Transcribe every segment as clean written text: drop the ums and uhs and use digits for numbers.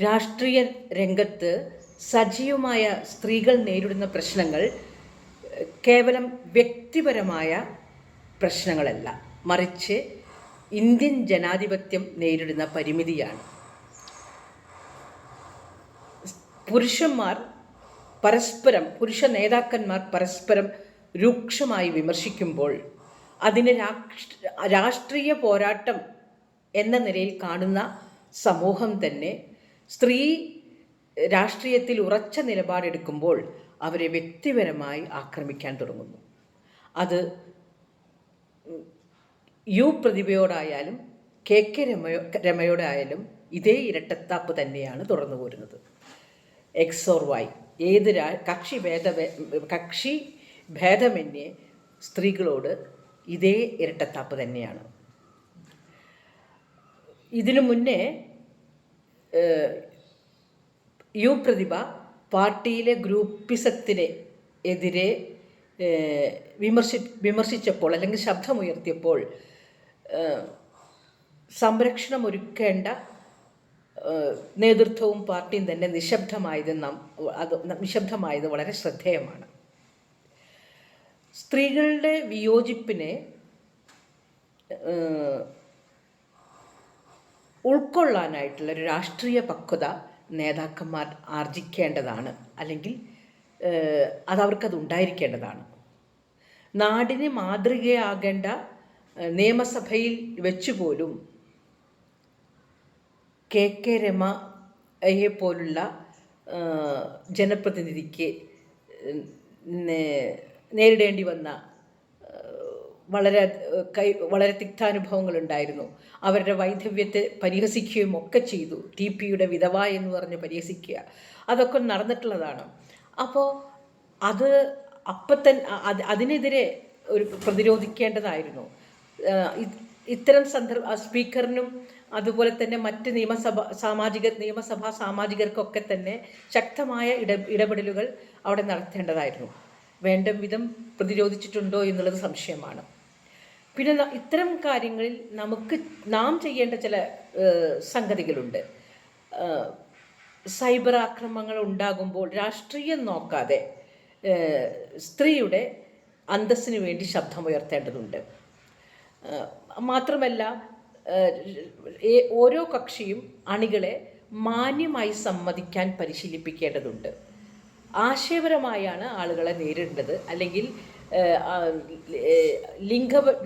രാഷ്ട്രീയ രംഗത്ത് സജീവമായ സ്ത്രീകൾ നേരിടുന്ന പ്രശ്നങ്ങൾ കേവലം വ്യക്തിപരമായ പ്രശ്നങ്ങളല്ല, മറിച്ച് ഇന്ത്യൻ ജനാധിപത്യം നേരിടുന്ന പരിമിതിയാണ്. പുരുഷ നേതാക്കന്മാർ പരസ്പരം രൂക്ഷമായി വിമർശിക്കുമ്പോൾ അതിനെ രാഷ്ട്രീയ പോരാട്ടം എന്ന നിലയിൽ കാണുന്ന സമൂഹം തന്നെ സ്ത്രീ രാഷ്ട്രീയത്തിൽ ഉറച്ച നിലപാടെടുക്കുമ്പോൾ അവരെ വ്യക്തിപരമായി ആക്രമിക്കാൻ തുടങ്ങുന്നു. അത് പ്രതിഭയോടായാലും കെ രമയോടായാലും ഇതേ ഇരട്ടത്താപ്പ് തന്നെയാണ് തുടർന്നു പോരുന്നത്. എക്സ് ഓർ വൈ ഏത് കക്ഷി ഭേദമന്യേ സ്ത്രീകളോട് ഇതേ ഇരട്ടത്താപ്പ് തന്നെയാണ്. ഇതിനു മുന്നേ പ്രതിഭ പാർട്ടിയിലെ ഗ്രൂപ്പിസത്തിന് എതിരെ വിമർശിച്ചപ്പോൾ അല്ലെങ്കിൽ ശബ്ദമുയർത്തിയപ്പോൾ സംരക്ഷണമൊരുക്കേണ്ട നേതൃത്വവും പാർട്ടിയും തന്നെ നിശബ്ദമായത് വളരെ ശ്രദ്ധേയമാണ്. സ്ത്രീകളുടെ വിയോജിപ്പിനെ ഉൾക്കൊള്ളാനായിട്ടുള്ള ഒരു രാഷ്ട്രീയ പക്വത നേതാക്കന്മാർ ആർജിക്കേണ്ടതാണ്, അല്ലെങ്കിൽ അതവർക്കത് ഉണ്ടായിരിക്കേണ്ടതാണ്. നാടിന് മാതൃകയാകേണ്ട നിയമസഭയിൽ വെച്ചുപോലും കെ രമയെ പോലുള്ള ജനപ്രതിനിധിക്ക് നേരിടേണ്ടി വന്ന വളരെ തിക്താനുഭവങ്ങളുണ്ടായിരുന്നു. അവരുടെ വൈധവ്യത്തെ പരിഹസിക്കുകയും ഒക്കെ ചെയ്തു. ടി.പിയുടെ വിധവ എന്ന് പറഞ്ഞ് പരിഹസിക്കുക, അതൊക്കെ നടന്നിട്ടുള്ളതാണ്. അപ്പോൾ അത് അതിനെതിരെ പ്രതിരോധിക്കേണ്ടതായിരുന്നു. ഇത്തരം സ്പീക്കറിനും അതുപോലെ തന്നെ മറ്റ് നിയമസഭാ സാമാജികർക്കൊക്കെ തന്നെ ശക്തമായ ഇടപെടലുകൾ അവിടെ നടത്തേണ്ടതായിരുന്നു. വേണ്ട വിധം പ്രതിരോധിച്ചിട്ടുണ്ടോ എന്നുള്ളത് സംശയമാണ്. പിന്നെ ഇത്തരം കാര്യങ്ങളിൽ നാം ചെയ്യേണ്ട ചില സംഗതികളുണ്ട്. സൈബർ ആക്രമണങ്ങൾ ഉണ്ടാകുമ്പോൾ രാഷ്ട്രീയം നോക്കാതെ സ്ത്രീയുടെ അന്തസ്സിന് വേണ്ടി ശബ്ദമുയർത്തേണ്ടതുണ്ട്. മാത്രമല്ല, ഓരോ കക്ഷിയും അണികളെ മാന്യമായി സമ്മതിക്കാൻ പരിശീലിപ്പിക്കേണ്ടതുണ്ട്. ആശയപരമായാണ് ആളുകളെ നേരിടേണ്ടത്, അല്ലെങ്കിൽ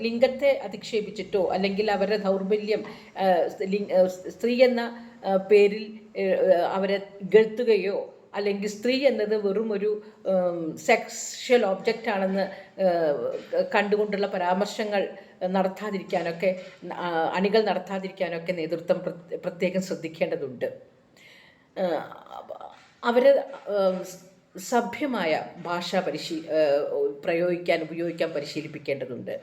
ലിംഗത്തെ അധിക്ഷേപിച്ചിട്ടോ അല്ലെങ്കിൽ അവരുടെ ദൗർബല്യം സ്ത്രീ എന്ന പേരിൽ അവരെ ഇകഴ്ത്തുകയോ അല്ലെങ്കിൽ സ്ത്രീ എന്നത് വെറും ഒരു സെക്ഷൽ ഒബ്ജക്റ്റ് ആണെന്ന് കണ്ടുകൊണ്ടുള്ള പരാമർശങ്ങൾ അണികൾ നടത്താതിരിക്കാനൊക്കെ നേതൃത്വം പ്രത്യേകം ശ്രദ്ധിക്കേണ്ടതുണ്ട്. അവരെ സഭ്യമായ ഭാഷ ഉപയോഗിക്കാൻ പരിശീലിപ്പിക്കേണ്ടതുണ്ട്.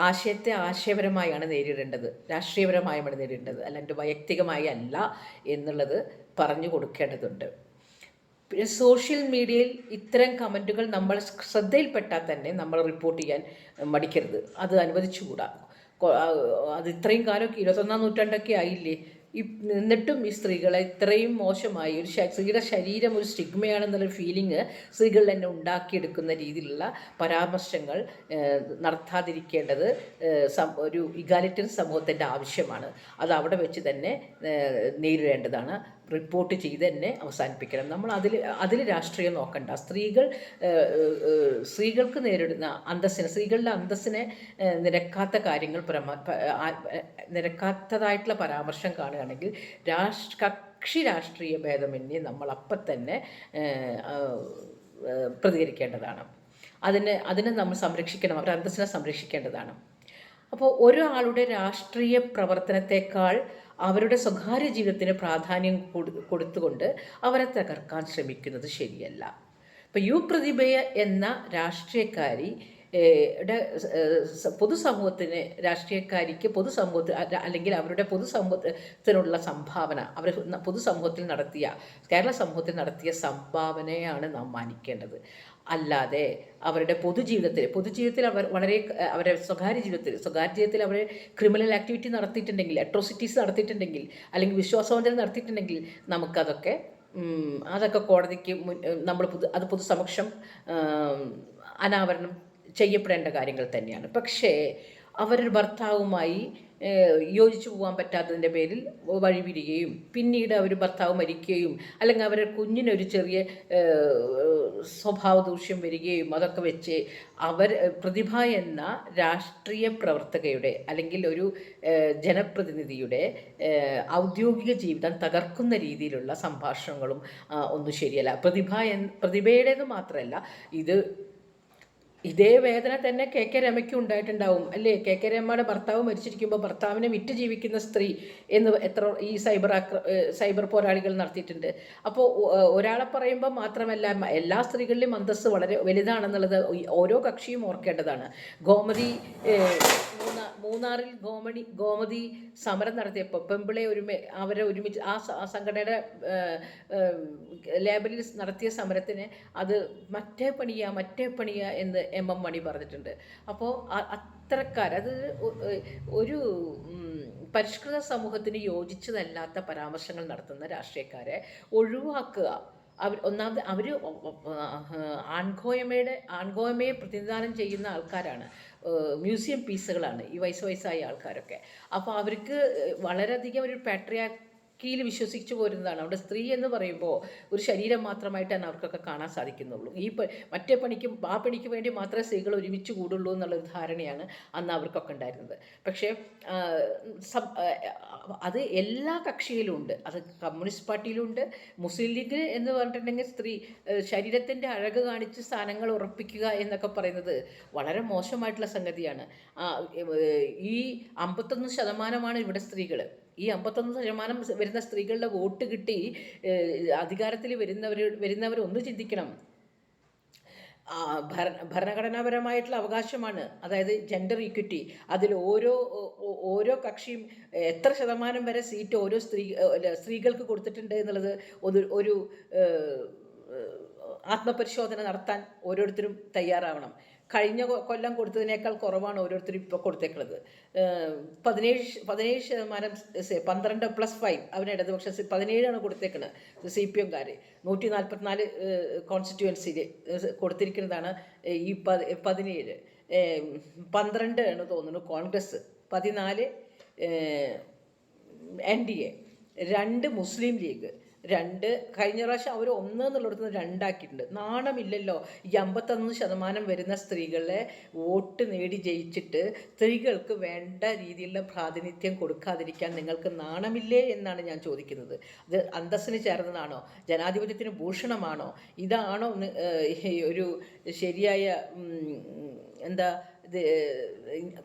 ആശയത്തെ ആശയപരമായാണ് നേരിടേണ്ടത്, രാഷ്ട്രീയപരമായാണ് നേരിടേണ്ടത്, അല്ലാണ്ട് വൈയക്തികമായി അല്ല എന്നുള്ളത് പറഞ്ഞു കൊടുക്കേണ്ടതുണ്ട്. പിന്നെ സോഷ്യൽ മീഡിയയിൽ ഇത്തരം കമൻറ്റുകൾ നമ്മൾ ശ്രദ്ധയിൽപ്പെട്ടാൽ തന്നെ നമ്മൾ റിപ്പോർട്ട് ചെയ്യാൻ മടിക്കരുത്. അത് അനുവദിച്ചുകൂടാ. അത് ഇത്രയും കാലമൊക്കെ 21-ാം നൂറ്റാണ്ടൊക്കെ ആയില്ലേ, എന്നിട്ടും ഈ സ്ത്രീകളെ ഇത്രയും മോശമായി സ്ത്രീയുടെ ശരീരം ഒരു സ്റ്റിഗ്മയാണെന്നുള്ളൊരു ഫീലിംഗ് സ്ത്രീകളിൽ തന്നെ ഉണ്ടാക്കിയെടുക്കുന്ന രീതിയിലുള്ള പരാമർശങ്ങൾ നടത്താതിരിക്കേണ്ടത് ഒരു ഇഗാലിറ്ററി സമൂഹത്തിൻ്റെ ആവശ്യമാണ്. അത് അവിടെ വെച്ച് തന്നെ നേരിടേണ്ടതാണ്. റിപ്പോർട്ട് ചെയ്ത് തന്നെ അവസാനിപ്പിക്കണം. നമ്മൾ അതിൽ രാഷ്ട്രീയം നോക്കണ്ട. സ്ത്രീകൾക്ക് നേരിടുന്ന സ്ത്രീകളുടെ അന്തസ്സിനെ നിരക്കാത്തതായിട്ടുള്ള പരാമർശം കാണുകയാണെങ്കിൽ കക്ഷി രാഷ്ട്രീയ ഭേദമന്യേ നമ്മൾ അപ്പം തന്നെ പ്രതികരിക്കേണ്ടതാണ്. അതിനെ നമ്മൾ സംരക്ഷിക്കണം, അവരുടെ അന്തസ്സിനെ സംരക്ഷിക്കേണ്ടതാണ്. അപ്പോൾ ഒരാളുടെ രാഷ്ട്രീയ പ്രവർത്തനത്തെക്കാൾ അവരുടെ സ്വകാര്യ ജീവിതത്തിന് പ്രാധാന്യം കൊടുത്തുകൊണ്ട് അവരെ തകർക്കാൻ ശ്രമിക്കുന്നത് ശരിയല്ല. ഇപ്പോൾ പ്രതിഭയ എന്ന രാഷ്ട്രീയക്കാരി രാഷ്ട്രീയക്കാരിക്ക് അല്ലെങ്കിൽ അവരുടെ പൊതുസമൂഹത്തിനുള്ള സംഭാവന, അവർ കേരള സമൂഹത്തിൽ നടത്തിയ സംഭാവനയാണ് നാം മാനിക്കേണ്ടത്. അല്ലാതെ അവരുടെ പൊതുജീവിതത്തിൽ അവർ വളരെ അവരുടെ സ്വകാര്യ ജീവിതത്തിൽ അവർ ക്രിമിനൽ ആക്ടിവിറ്റി നടത്തിയിട്ടുണ്ടെങ്കിൽ, അട്രോസിറ്റീസ് നടത്തിയിട്ടുണ്ടെങ്കിൽ, അല്ലെങ്കിൽ വിശ്വാസവഞ്ചന നടത്തിയിട്ടുണ്ടെങ്കിൽ നമുക്കതൊക്കെ അതൊക്കെ കോടതിക്ക് നമ്മൾ അത് പൊതുസമക്ഷം അനാവരണം ചെയ്യപ്പെടേണ്ട കാര്യങ്ങൾ തന്നെയാണ്. പക്ഷേ അവരുടെ ഭർത്താവുമായി യോജിച്ചു പോകാൻ പറ്റാത്തതിൻ്റെ പേരിൽ വഴിപിരിയുകയും പിന്നീട് അവർ ഭർത്താവ് മരിക്കുകയും അല്ലെങ്കിൽ അവരുടെ കുഞ്ഞിനൊരു ചെറിയ സ്വഭാവ ദൂഷ്യം വരികയും അതൊക്കെ വെച്ച് പ്രതിഭ എന്ന രാഷ്ട്രീയ പ്രവർത്തകയുടെ അല്ലെങ്കിൽ ഒരു ജനപ്രതിനിധിയുടെ ഔദ്യോഗിക ജീവിതം തകർക്കുന്ന രീതിയിലുള്ള സംഭാഷണങ്ങളും ഒന്നും ശരിയല്ല. പ്രതിഭയുടേത് മാത്രമല്ല, ഇതേ വേദന തന്നെ കെ രമയ്ക്കും ഉണ്ടായിട്ടുണ്ടാവും അല്ലേ? കെ രമയുടെ ഭർത്താവ് മരിച്ചിരിക്കുമ്പോൾ ഭർത്താവിനെ വിറ്റ് ജീവിക്കുന്ന സ്ത്രീ എന്ന് ഈ സൈബർ പോരാളികൾ നടത്തിയിട്ടുണ്ട്. അപ്പോൾ ഒരാളെ പറയുമ്പോൾ മാത്രമല്ല, എല്ലാ സ്ത്രീകളിലും അന്തസ്സ് വളരെ വലുതാണെന്നുള്ളത് ഓരോ കക്ഷിയും ഓർക്കേണ്ടതാണ്. മൂന്നാറിൽ ഗോമതി സമരം നടത്തിയപ്പോൾ പെമ്പിളെ അവരെ ഒരുമിച്ച് ആ സംഘടനയുടെ ലേബലിൽ നടത്തിയ സമരത്തിന് അത് മറ്റേ പണിയ എന്ന് എം മണി പറഞ്ഞിട്ടുണ്ട്. അപ്പോൾ അത് ഒരു പരിഷ്കൃത സമൂഹത്തിന് യോജിച്ചതല്ലാത്ത പരാമർശങ്ങൾ നടത്തുന്ന രാഷ്ട്രീയക്കാരെ ഒഴിവാക്കുക. അവർ ആൺകോയ്മയെ പ്രതിനിധാനം ചെയ്യുന്ന ആൾക്കാരാണ്, മ്യൂസിയം പീസുകളാണ് ഈ വയസ്സായ ആൾക്കാരൊക്കെ. അപ്പോൾ അവർക്ക് വളരെയധികം ഒരു പാട്രിയാർക്കിയിൽ വിശ്വസിച്ചു പോരുന്നതാണ്. അവിടെ സ്ത്രീ എന്ന് പറയുമ്പോൾ ഒരു ശരീരം മാത്രമായിട്ടാണ് അവർക്കൊക്കെ കാണാൻ സാധിക്കുന്നുള്ളൂ. മറ്റേ പണിക്ക് വേണ്ടി മാത്രമേ സ്ത്രീകൾ ഒരുമിച്ച് കൂടുള്ളൂ എന്നുള്ളൊരു ധാരണയാണ് അന്ന് അവർക്കൊക്കെ ഉണ്ടായിരുന്നത്. പക്ഷേ അത് എല്ലാ കക്ഷിയിലും ഉണ്ട്. അത് കമ്മ്യൂണിസ്റ്റ് പാർട്ടിയിലുണ്ട്. മുസ്ലിം ലീഗ് എന്ന് പറഞ്ഞിട്ടുണ്ടെങ്കിൽ ശരീരത്തിൻ്റെ അഴക് കാണിച്ച് സ്ഥാനങ്ങൾ ഉറപ്പിക്കുക എന്നൊക്കെ പറയുന്നത് വളരെ മോശമായിട്ടുള്ള സംഗതിയാണ്. ഈ 51% ഇവിടെ സ്ത്രീകൾ. ഈ 51% വരുന്ന സ്ത്രീകളുടെ വോട്ട് കിട്ടി അധികാരത്തിൽ വരുന്നവർ ഒന്ന് ചിന്തിക്കണം. ഭരണഘടനാപരമായിട്ടുള്ള അവകാശമാണ്, അതായത് ജെൻഡർ ഈക്വിറ്റി. അതിൽ ഓരോ കക്ഷിയും എത്ര ശതമാനം വരെ സീറ്റ് ഓരോ സ്ത്രീകൾക്ക് കൊടുത്തിട്ടുണ്ട് എന്നുള്ളത് ഒരു ആത്മപരിശോധന നടത്താൻ ഓരോരുത്തരും തയ്യാറാവണം. കഴിഞ്ഞ കൊല്ലം കൊടുത്തതിനേക്കാൾ കുറവാണ് ഓരോരുത്തരും ഇപ്പോൾ കൊടുത്തേക്കുന്നത്. 17%, 12+5 അവന് ഇടതുപക്ഷം 17 കൊടുത്തേക്കുന്നത്. CPM-കാർ 144 കോൺസ്റ്റിറ്റ്യുവൻസിയിൽ കൊടുത്തിരിക്കുന്നതാണ് ഈ 17. 12 ആണ് തോന്നുന്നു കോൺഗ്രസ്, 14 NDA, 2 മുസ്ലിം ലീഗ്, 2 കഴിഞ്ഞ പ്രാവശ്യം അവർ 1 എന്നുള്ളിടത്ത് 2 ആക്കിയിട്ടുണ്ട്. നാണമില്ലല്ലോ ഈ 51% വരുന്ന സ്ത്രീകളെ വോട്ട് നേടി ജയിച്ചിട്ട് സ്ത്രീകൾക്ക് വേണ്ട രീതിയിലുള്ള പ്രാതിനിധ്യം കൊടുക്കാതിരിക്കാൻ നിങ്ങൾക്ക് നാണമില്ലേ എന്നാണ് ഞാൻ ചോദിക്കുന്നത്. അത് അന്തസ്സിന് ചേർന്നതാണോ? ജനാധിപത്യത്തിന് ഭൂഷണമാണോ? ഇതാണോ ഒരു ശരിയായ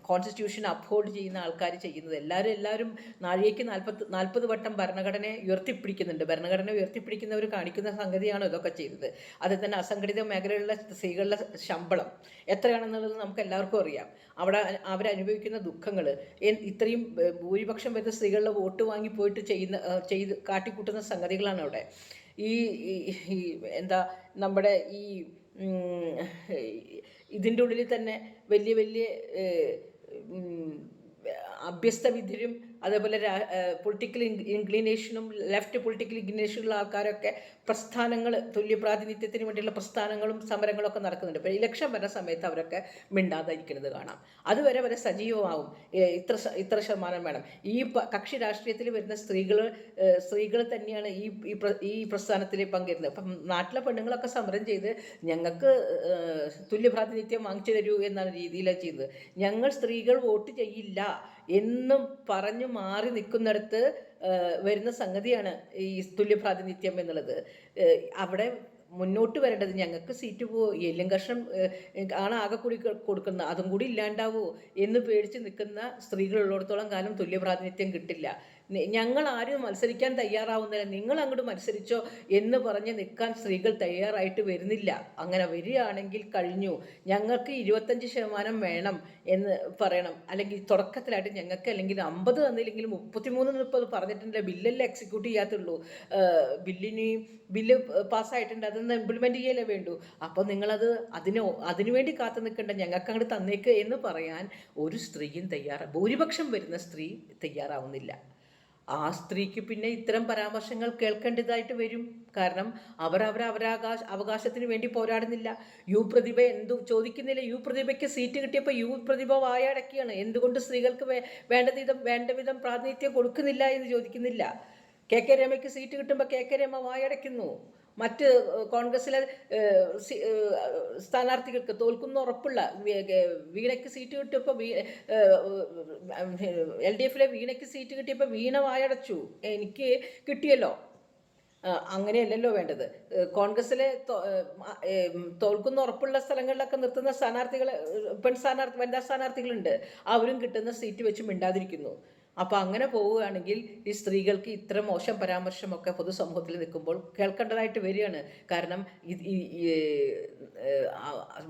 കോൺസ്റ്റിറ്റ്യൂഷൻ അപ്ഹോൾഡ് ചെയ്യുന്ന ആൾക്കാർ ചെയ്യുന്നത്? എല്ലാവരും നാഴികയ്ക്ക് 40 വട്ടം ഭരണഘടനയെ ഉയർത്തിപ്പിടിക്കുന്നുണ്ട്. ഭരണഘടന ഉയർത്തിപ്പിടിക്കുന്നവർ കാണിക്കുന്ന സംഗതിയാണോ ഇതൊക്കെ ചെയ്തത്? അത് തന്നെ അസംഘടിത മേഖലയിലുള്ള സ്ത്രീകളുടെ ശമ്പളം എത്രയാണെന്നുള്ളത് നമുക്ക് എല്ലാവർക്കും അറിയാം. അവരനുഭവിക്കുന്ന ദുഃഖങ്ങൾ, ഇത്രയും ഭൂരിപക്ഷം വരുന്ന സ്ത്രീകളുടെ വോട്ട് വാങ്ങിപ്പോയിട്ട് ചെയ്ത് കാട്ടിക്കൂട്ടുന്ന സംഗതികളാണ് അവിടെ. നമ്മുടെ ഇതിൻ്റെ ഉള്ളിൽ തന്നെ വലിയ അഭ്യസ്ത വിദ്യരും അതേപോലെ പൊളിറ്റിക്കൽ ഇൻക്ലിനേഷനും ലെഫ്റ്റ് പൊളിറ്റിക്കൽ ഇൻക്ലിനേഷനുള്ള ആൾക്കാരൊക്കെ പ്രസ്ഥാനങ്ങൾ, തുല്യപ്രാതിനിധ്യത്തിന് വേണ്ടിയുള്ള പ്രസ്ഥാനങ്ങളും സമരങ്ങളൊക്കെ നടക്കുന്നുണ്ട്. ഇപ്പോൾ ഇലക്ഷൻ വരുന്ന സമയത്ത് അവരൊക്കെ മിണ്ടാതിരിക്കുന്നത് കാണാം. അതുവരെ വരെ സജീവമാവും. ഇത്ര ശതമാനം വേണം. ഈ കക്ഷി രാഷ്ട്രീയത്തിൽ വരുന്ന സ്ത്രീകൾ തന്നെയാണ് ഈ പ്രസ്ഥാനത്തിൽ പങ്കെടുക്കുന്നത്. അപ്പം നാട്ടിലെ പെണ്ണുങ്ങളൊക്കെ സമരം ചെയ്ത് ഞങ്ങൾക്ക് തുല്യപ്രാതിനിധ്യം വാങ്ങിച്ചു തരൂ എന്നാണ് രീതിയിലാണ് ചെയ്യുന്നത്. ഞങ്ങൾ സ്ത്രീകൾ വോട്ട് ചെയ്യില്ല എന്നും പറഞ്ഞു മാറി നിൽക്കുന്നിടത്ത് വരുന്ന സംഗതിയാണ് ഈ തുല്യപ്രാതിനിധ്യം എന്നുള്ളത്. അവിടെ മുന്നോട്ട് വരേണ്ടത് ഞങ്ങൾക്ക് സീറ്റ് എല്ലും കഷ്ണം ആണ് ആകെ കൂടി കൊടുക്കുന്ന, അതും കൂടി ഇല്ലാണ്ടാവോ എന്ന് പേടിച്ച് നിൽക്കുന്ന സ്ത്രീകളുള്ളിടത്തോളം കാലം തുല്യപ്രാതിനിധ്യം കിട്ടില്ല. ഞങ്ങൾ ആരും മത്സരിക്കാൻ തയ്യാറാവുന്നില്ല, നിങ്ങൾ അങ്ങോട്ട് മത്സരിച്ചോ എന്ന് പറഞ്ഞ് നിൽക്കാൻ സ്ത്രീകൾ തയ്യാറായിട്ട് വരുന്നില്ല. അങ്ങനെ വരികയാണെങ്കിൽ കഴിഞ്ഞു. ഞങ്ങൾക്ക് 25% വേണം എന്ന് പറയണം. അല്ലെങ്കിൽ തുടക്കത്തിലായിട്ട് ഞങ്ങൾക്ക് അല്ലെങ്കിൽ 50 തന്നില്ലെങ്കിലും 33-30 പറഞ്ഞിട്ടുണ്ടെങ്കിൽ ബില്ലല്ലേ എക്സിക്യൂട്ട് ചെയ്യാത്തുള്ളൂ. ബില്ല് പാസ്സായിട്ടുണ്ട്, അതൊന്ന് ഇംപ്ലിമെൻറ്റ് ചെയ്യലേ വേണ്ടൂ. അപ്പോൾ നിങ്ങളത് അതിനുവേണ്ടി കാത്തു നിൽക്കേണ്ട, ഞങ്ങൾക്ക് അങ്ങോട്ട് തന്നേക്ക് എന്ന് പറയാൻ ഒരു സ്ത്രീയും ഭൂരിപക്ഷം വരുന്ന സ്ത്രീ തയ്യാറാവുന്നില്ല. ആ സ്ത്രീക്ക് പിന്നെ ഇത്തരം പരാമർശങ്ങൾ കേൾക്കേണ്ടതായിട്ട് വരും. കാരണം അവകാശത്തിന് വേണ്ടി പോരാടുന്നില്ല. പ്രതിഭ എന്തു ചോദിക്കുന്നില്ല. പ്രതിഭയ്ക്ക് സീറ്റ് കിട്ടിയപ്പോൾ പ്രതിഭ വായടക്കുകയാണ്. എന്തുകൊണ്ട് സ്ത്രീകൾക്ക് വേണ്ട വിധം പ്രാതിനിധ്യം കൊടുക്കുന്നില്ല എന്ന് ചോദിക്കുന്നില്ല. കെ രമയ്ക്ക് സീറ്റ് കിട്ടുമ്പോൾ കെ രമ വായടയ്ക്കുന്നു. മറ്റ് കോൺഗ്രസ്സിലെ സ്ഥാനാർത്ഥികൾക്ക് തോൽക്കുന്ന ഉറപ്പുള്ള വീണയ്ക്ക് സീറ്റ് കിട്ടിയപ്പോൾ LDFിലെ വീണയ്ക്ക് സീറ്റ് കിട്ടിയപ്പോൾ വീണ വായടച്ചു. എനിക്ക് കിട്ടിയല്ലോ. അങ്ങനെയല്ലല്ലോ വേണ്ടത്. കോൺഗ്രസ്സിലെ തോൽക്കുന്ന ഉറപ്പുള്ള സ്ഥലങ്ങളിലൊക്കെ നിർത്തുന്ന വനിതാ സ്ഥാനാർത്ഥികളുണ്ട്. അവരും കിട്ടുന്ന സീറ്റ് വെച്ച് മിണ്ടാതിരിക്കുന്നു. അപ്പോൾ അങ്ങനെ പോവുകയാണെങ്കിൽ ഈ സ്ത്രീകൾക്ക് ഇത്ര മോശം പരാമർശമൊക്കെ പൊതുസമൂഹത്തിൽ നിൽക്കുമ്പോൾ കേൾക്കേണ്ടതായിട്ട് വരികയാണ്. കാരണം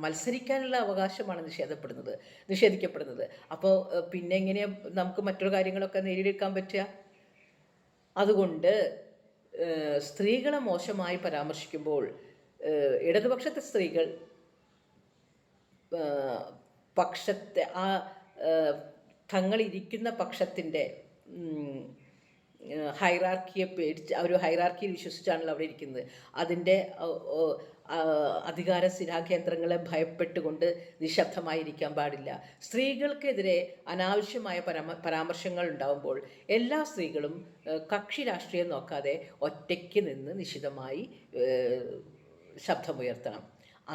മത്സരിക്കാനുള്ള അവകാശമാണ് നിഷേധിക്കപ്പെടുന്നത്. അപ്പോൾ പിന്നെ എങ്ങനെയാണ് നമുക്ക് മറ്റൊരു കാര്യങ്ങളൊക്കെ നേടിയെടുക്കാൻ പറ്റുക? അതുകൊണ്ട് സ്ത്രീകളെ മോശമായി പരാമർശിക്കുമ്പോൾ ഇടതുപക്ഷത്തെ സ്ത്രീകൾ പക്ഷത്തെ തങ്ങളിരിക്കുന്ന പക്ഷത്തിൻ്റെ ഹൈറാർക്കിയെ ഒരു ഹൈറാർക്കിയിൽ വിശ്വസിച്ചാണല്ലോ അവിടെ ഇരിക്കുന്നത്. അതിൻ്റെ അധികാര സ്ഥിരാകേന്ദ്രങ്ങളെ ഭയപ്പെട്ടുകൊണ്ട് നിശബ്ദമായിരിക്കാൻ പാടില്ല. സ്ത്രീകൾക്കെതിരെ അനാവശ്യമായ പരാമർശങ്ങൾ ഉണ്ടാകുമ്പോൾ എല്ലാ സ്ത്രീകളും കക്ഷി രാഷ്ട്രീയം നോക്കാതെ ഒറ്റയ്ക്ക് നിന്ന് നിശിതമായി ശബ്ദമുയർത്തണം.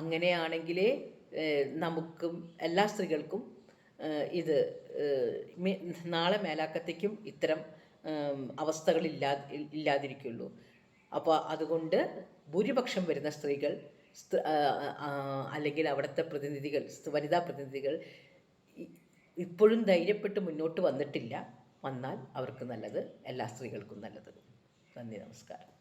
അങ്ങനെയാണെങ്കിലേ നമുക്കും എല്ലാ സ്ത്രീകൾക്കും ഇത് നാളെ മേലാക്കത്തേക്കും ഇത്തരം അവസ്ഥകൾ ഇല്ലാതിരിക്കുള്ളൂ. അപ്പോൾ അതുകൊണ്ട് ഭൂരിപക്ഷം വരുന്ന സ്ത്രീകൾ അല്ലെങ്കിൽ അവിടുത്തെ വനിതാ പ്രതിനിധികൾ ഇപ്പോഴും ധൈര്യപ്പെട്ട് മുന്നോട്ട് വന്നിട്ടില്ല. വന്നാൽ അവർക്ക് നല്ലത്, എല്ലാ സ്ത്രീകൾക്കും നല്ലത്. നന്ദി, നമസ്കാരം.